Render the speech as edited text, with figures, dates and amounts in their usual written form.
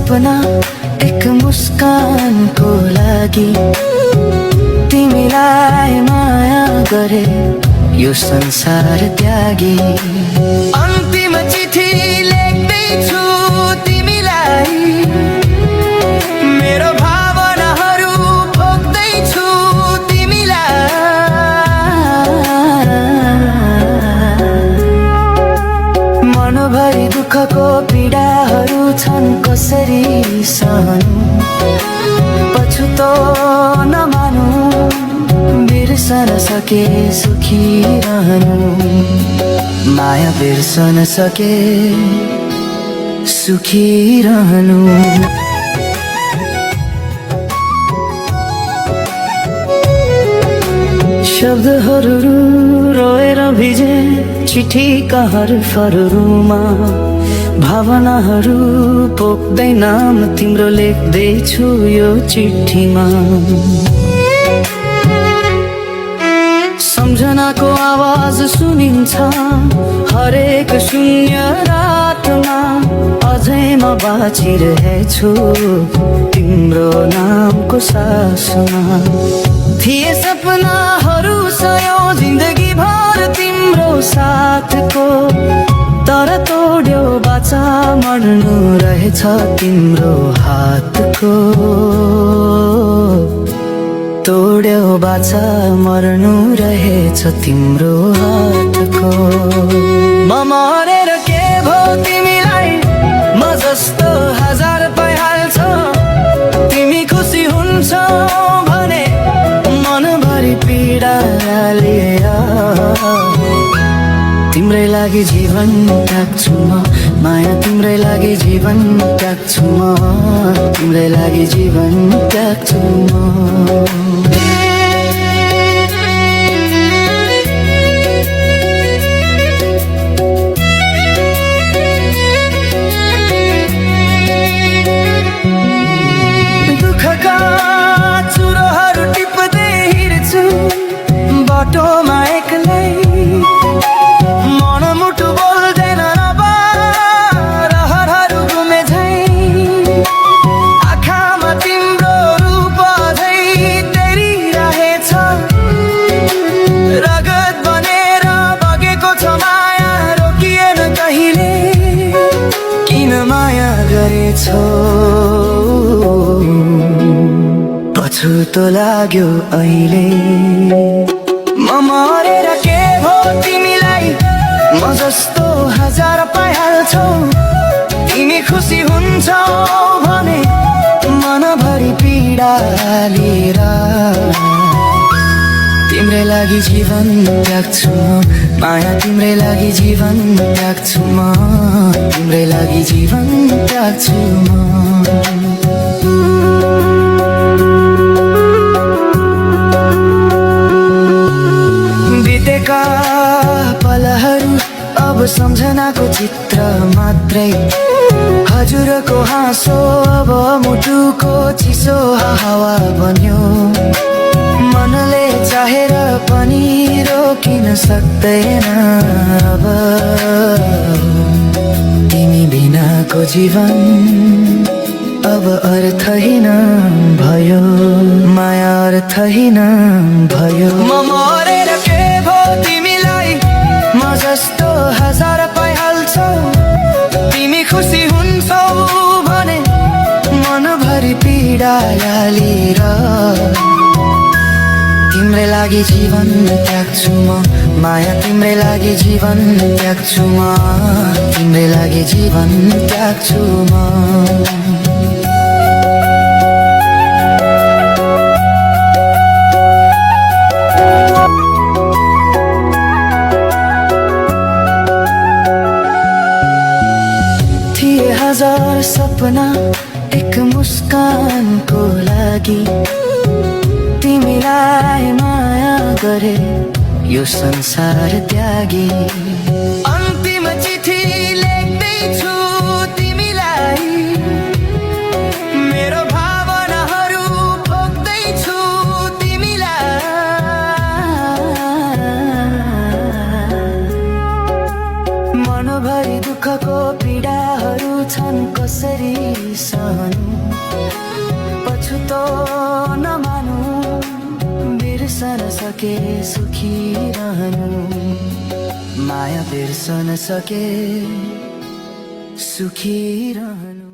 सपना एक मुस्कानको लागि तिमीलाई माया गरे यो संसार त्यागी। अन्तिम चिठी लेख्दैछु तिमीलाई, मेरो भावनाहरू पोख्दैछु तिमीलाई। मनभरि दुःखको पीडाहरू छन् कसरी सहनु, पछुतो नमानु, बिर्सन सके सुखी रहनु। माया बिर्सन सके सुखी रहनु। शब्दहरू रोएर भिजे चिठीका हरफहरूमा, भावनाहरू पोख्दै नाम तिम्रो लेख्दैछु यो चिठीमा। सम्झनाको आवाज सुनिन्छ हरेक शून्य रातमा, अझै म बाँचिरहेछु तिम्रो नामको सासमा। थिए सपनाहरू सयौं जिन्दगी भर तिम्रो साथको, तर तोड्यो बाचा मर्नु रहेछ तिम्रो हातको। तोड्यो बाचा मर्नु रहेछ तिम्रो हातको। म मरेर के भो तिमीलाई, म जस्तो हजार पाइहाल्छ। तिमी खुसी हुन्छौ भने मनभरि पीडा लिएर तिम्रै लागि जीवन त्याग्छु म। माया तिम्रै लागि जीवन त्याग्छु म, तिम्रै लागि जीवन त्याग्छु म। दुःखका चुरोहरू टिप्दै हिँड्छु बाटोमा एक्लै, मनमुटु बोल्दैन अब रहरहरू घुमे झै। आँखामा तिम्रो रूप झै तेरिरहेछ, रगत बनेर बगेको छ माया रोकिएन कहिले। किन माया गरेछौ पछुतो लाग्यो अहिले। म मरेर के भो तिमीलाई, म जस्तो हजार पाइहाल्छौ। तिमी खुसी हुन्छौ भने मनभरि पीडा लिएर तिम्रै लागि जीवन त्याग्छु म। माया तिम्रै लागि जीवन त्याग्छु म, तिम्रै लागि जीवन त्याग्छु म। बितेका पलहरू अब सम्झनाको चित्र मात्रै, हजुरको हाँसो अब मुटुको चिसो हावा बन्यो। मनले चाहेर पनि रोकिन सक्दैन अब, तिमी बिनाको जीवन अब अर्थहीन भयो। माया अर्थहीन भयो। म मरेर के भो तिमीलाई, म जस्तो हजार पाइहाल्छौ। तिमी खुसी हुन्छौ भने मनभरि पीडा लिएर तिम्रै लागि जीवन त्याग्छु म। माया तिम्रै लागि जीवन त्याग्छु म, तिम्रै लागि जीवन त्याग्छु म। थिए हजार सपना एक मुस्कानको लागि, तिमीलाई माया गरे यो संसार त्यागी। अन्तिम चिठी लेख्दैछु तिमीलाई, मेरो भावनाहरू पोख्दैछु तिमीलाई। मनभरि दुःखको पीडाहरू छन् कसरी सहनु, पछुतो नमानु, बिर्सन सके सुखी रहनु, माया बिर्सन सके सुखी रहनु।